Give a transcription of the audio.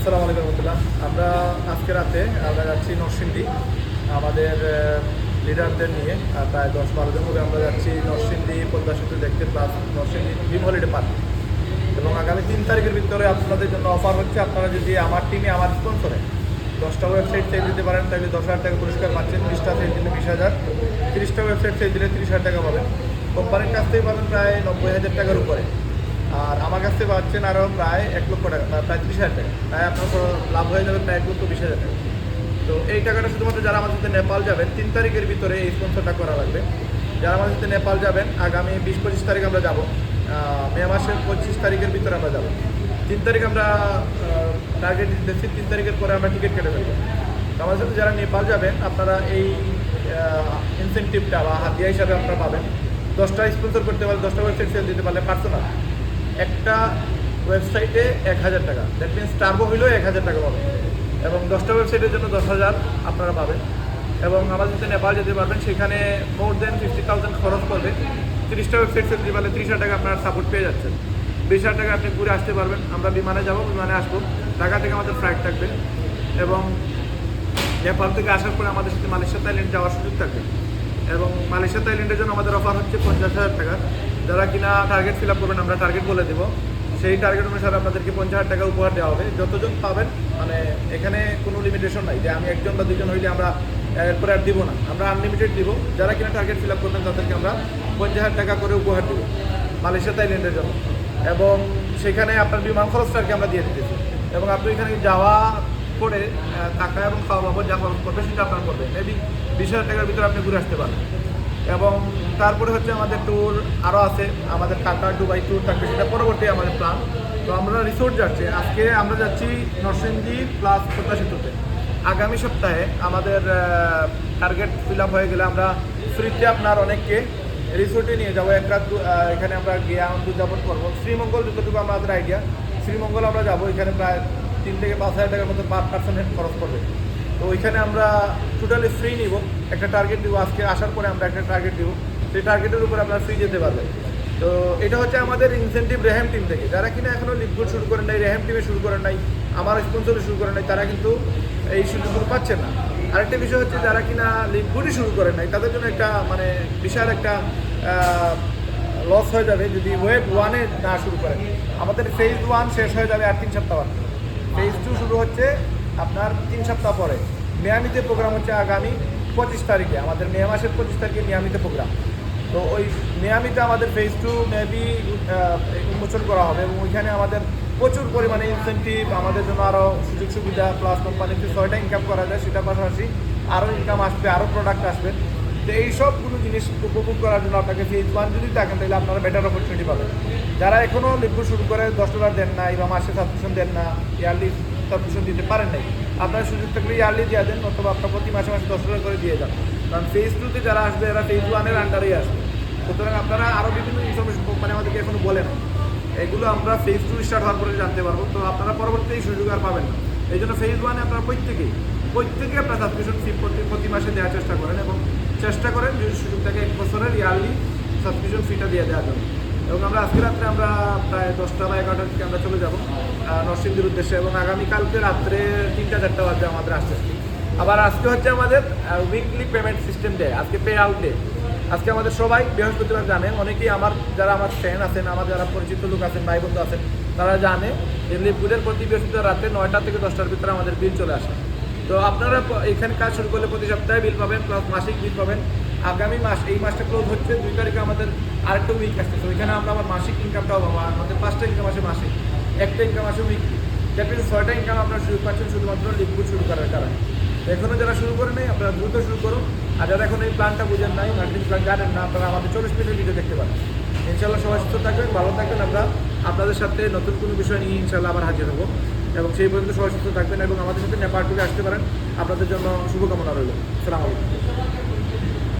আসসালামু আলাইকুম রহমতুল্লাহ। আমরা আজকে রাতে আমরা যাচ্ছি নরসিংদী আমাদের লিডারদের নিয়ে প্রায় 10-12 জন করে আমরা যাচ্ছি নরসিংদী পদ্মা সেতু দেখতে, plus Narsingdi dream holiday park. এবং আগামী 3 তারিখের ভিতরে আপনাদের জন্য অফার হচ্ছে, আপনারা যদি আমার টিমে আমার স্পন্সরে 10টা ওয়েবসাইট সেল দিতে পারেন তাহলে 10,000 টাকা পুরস্কার পাচ্ছেন। 20টা সেল দিলে 20,000, 30টা ওয়েবসাইট সেল দিলে 30,000 টাকা পাবেন। কোম্পানির কাছ থেকে পাবেন প্রায় 90,000 টাকার উপরে, আর আমার কাছ থেকে পাচ্ছেন আরও প্রায় 1 লক্ষ টাকা, প্রায় 30,000 টাকা। তাই আপনার লাভ হয়ে যাবে প্রায় 1,20,000 টাকা। তো এই টাকাটা শুধুমাত্র যারা আমাদের সাথে নেপাল যাবেন 3 তারিখের ভিতরে এই স্পন্সরটা করা লাগবে। যারা আমাদের সাথে নেপাল যাবেন আগামী 20-25 তারিখ আমরা যাব, মে মাসের 25 তারিখের ভিতরে আমরা যাব। 3 তারিখ আমরা টার্গেট দিতেছি, 3 তারিখের পরে আমরা টিকিট কেটে ফেলবো। আমাদের সাথে যারা নেপাল যাবেন আপনারা এই ইনসেন্টিভটা বা হাতিয়া হিসাবে আপনারা পাবেন। 10টা স্পন্সর করতে পারলে, 10টা ওয়েবসাইট সেল দিতে পারলে পার্সোনাল একটা ওয়েবসাইটে 1,000 টাকা, দ্যাট মিনস টার্বো হইলেও 1,000 টাকা পাবেন। এবং 10টা ওয়েবসাইটের জন্য 10,000 আপনারা পাবেন। এবং আমাদের সাথে নেপাল যেতে পারবেন, সেখানে মোর দেন 50,000 খরচ করবে। 30টা ওয়েবসাইট সেল দিতে পারলে 30,000 টাকা আপনারা সাপোর্ট পেয়ে যাচ্ছেন। 20,000 টাকা আপনি ঘুরে আসতে পারবেন। আমরা বিমানে যাব, বিমানে আসবো, ঢাকা থেকে আমাদের ফ্লাইট থাকবে। এবং নেপাল থেকে আসার পরে আমাদের সাথে মালয়েশিয়া থাইল্যান্ড যাওয়ার সুযোগ থাকবে। এবং মালয়েশিয়া থাইল্যান্ডের জন্য আমাদের অফার হচ্ছে 50,000 টাকা। যারা কিনা টার্গেট ফিল আপ করবেন আমরা টার্গেট বলে দেবো, সেই টার্গেট অনুসারে আপনাদেরকে 50,000 টাকা উপহার দেওয়া হবে। যতজন পাবেন, মানে এখানে কোনো লিমিটেশন নাই যে আমি 1জন বা 2জন হইলে আমরা এরপরে আর দিব না, আমরা আনলিমিটেড দিব। যারা কিনা টার্গেট ফিল আপ করবেন তাদেরকে আমরা 50,000 টাকা করে উপহার দেব মালয়েশিয়া থাইল্যান্ডের জন্য। এবং সেখানে আপনার বিমান খরচটাকে আমরা দিয়ে দিতেছি। এবং আপনি এখানে যাওয়া করে টাকা এবং খাওয়া বাবদ যা খরচ করবে সেটা আপনার করবেন। মেবি 20,000 টাকার ভিতরে আপনি ঘুরে আসতে পারেন। এবং তারপরে হচ্ছে আমাদের ট্যুর আরও আছে, আমাদের কাতার দুবাই ট্যুর থাকবে, সেটা পরবর্তী আমাদের প্ল্যান। তো আমরা রিসোর্ট যাচ্ছি, আজকে আমরা যাচ্ছি নরসিংদী প্লাস পদ্মা সেতুতে। আগামী সপ্তাহে আমাদের টার্গেট ফিল আপ হয়ে গেলে আমরা ফ্রিতে আপনার অনেককে রিসোর্টে নিয়ে যাবো। এক রাত এখানে আমরা গিয়ে আনন্দ উদযাপন করবো। শ্রীমঙ্গল যতটুকু আমাদের আইডিয়া, শ্রীমঙ্গল আমরা যাবো। এখানে প্রায় 3 থেকে 5,000 টাকার মতো পার পার্সন খরচ করবে। তো ওইখানে আমরা টোটালি ফ্রি নিব, একটা টার্গেট দিব। আজকে আসার পরে আমরা একটা টার্গেট দিব, সেই টার্গেটের উপর আপনারা ফ্রি যেতে পারবেন। তো এটা হচ্ছে আমাদের ইনসেন্টিভ রেহেম টিম থেকে। যারা কিনা এখনও লিপগুড শুরু করেন নাই, রেহেম টিমে শুরু করেন নাই, আমার স্পন্সরে শুরু করেন নাই, তারা কিন্তু এই সুযোগগুলো পাচ্ছেন না। আরেকটা বিষয় হচ্ছে যারা কিনা লিপগুডই শুরু করেন নাই তাদের জন্য একটা মানে বিশাল একটা লস হয়ে যাবে যদি ওয়েব 1-এ না শুরু করেন। আমাদের ফেজ 1 শেষ হয়ে যাবে আর 3 সপ্তাহ বাকি। ফেজ 2 শুরু হচ্ছে আপনার 3 সপ্তাহ পরে। মিয়ামিতে প্রোগ্রাম হচ্ছে আগামী 25 তারিখে, আমাদের মে মাসের 25 তারিখে মিয়ামিতে প্রোগ্রাম। তো ওই মিয়ামিতে আমাদের ফেজ 2 মেবি উন্মোচন করা হবে। এবং ওইখানে আমাদের প্রচুর পরিমাণে ইনসেন্টিভ, আমাদের জন্য আরও সুযোগ সুবিধা, প্লাস কোম্পানিতে 6টা ইনকাম করা যায়, সেটার পাশাপাশি আরও ইনকাম আসবে, আরও প্রোডাক্ট আসবে। তো এই সবগুলো জিনিস উপভোগ করার জন্য আপনাকে ফেজ 1 যদি থাকেন তাহলে আপনারা বেটার অপরচুনিটি পাবেন। যারা এখনও লিপগুড শুরু করে $10 দেন না, বা মাসে সাবস্ক্রিপশন দেন না, ইয়ারলি সাবস্ক্রিপশন দিতে পারেন নাই, আপনার সুযোগ থাকলে ইয়ারলি দিয়ে দেন, অথবা আপনার প্রতি মাসে মাসে $10 করে দিয়ে যান। কারণ ফেজ 2-তে যারা আসবে এরা ফেজ 1-এর আন্ডারেই আসবে। সুতরাং আপনারা আরও বিভিন্ন ইনফরমেশন কোম্পানি আমাদেরকে এখনো বলে না, এগুলো আমরা ফেজ 2 স্টার্ট হওয়ার পরে জানতে পারবো। তো আপনারা পরবর্তীতে এই সুযোগ আর পাবেন না। এই জন্য ফেজ 1-এ আপনারা প্রত্যেকেই আপনার সাবস্ক্রিপশন ফি প্রতি মাসে দেওয়ার চেষ্টা করেন, এবং চেষ্টা করেন যদি সুযোগ থাকে 1 বছরের ইয়ারলি সাবস্ক্রিপশন ফিটা দিয়ে দেওয়ার জন্য। এবং আমরা আজকে রাত্রে আমরা প্রায় 10টা বা 11টার দিকে আমরা চলে যাব নরসিংদীর উদ্দেশ্যে। এবং আগামীকালকে রাত্রে 3টা-4টা বাজে আমাদের আসতে। আবার আজকে হচ্ছে আমাদের উইকলি পেমেন্ট সিস্টেম ডে, আজকে পে আউট ডে। আজকে আমাদের সবাই বৃহস্পতিবার জানে, অনেকেই যারা আমার ফ্যান আছেন, আমার যারা পরিচিত লোক আছেন, ভাই বন্ধু আছেন, তারা জানে যে লিপগুডের প্রতি বৃহস্পতিবার রাতে 9টা থেকে 10টার ভিতরে আমাদের বিল চলে আসে। তো আপনারা এখানে কাজ শুরু করলে প্রতি সপ্তাহে বিল পাবেন, প্লাস মাসিক বিল পাবেন। আগামী মাস, এই মাসটা ক্লোজ হচ্ছে 2 তারিখে, আমাদের আরেকটা উইক আসছে। তো ওইখানে আমরা আবার মাসিক ইনকামটাও পাবো। আমাদের 5টা ইনকাম আসে মাসিক, একটা ইনকাম আসে উইকলি। দ্যাট মিনস 6টা ইনকাম আপনারা সুযোগ পাচ্ছেন শুধুমাত্র লিপগুড শুরু করার কারণে। এখনও যারা শুরু করে নেই আপনারা দ্রুত শুরু করুন। আর যারা এখন এই প্ল্যানটা বুঝেন নাই, মার্কেটিং প্ল্যান জানেন না, আপনারা আমাদের 40 মিনিটের ভিডিও দেখতে পারেন। ইনশাআল্লাহ সবাই সুস্থ থাকবেন, ভালো থাকবেন। আমরা আপনাদের সাথে নতুন কোনো বিষয় নিয়ে ইনশাআল্লাহ আবার হাজির হবো। এবং সেই পর্যন্ত সবাই সুস্থ থাকবেন এবং আমাদের সাথে নেপাল টুরে আসতে পারেন। আপনাদের জন্য শুভকামনা রইল। আসসালামু আলাইকুম।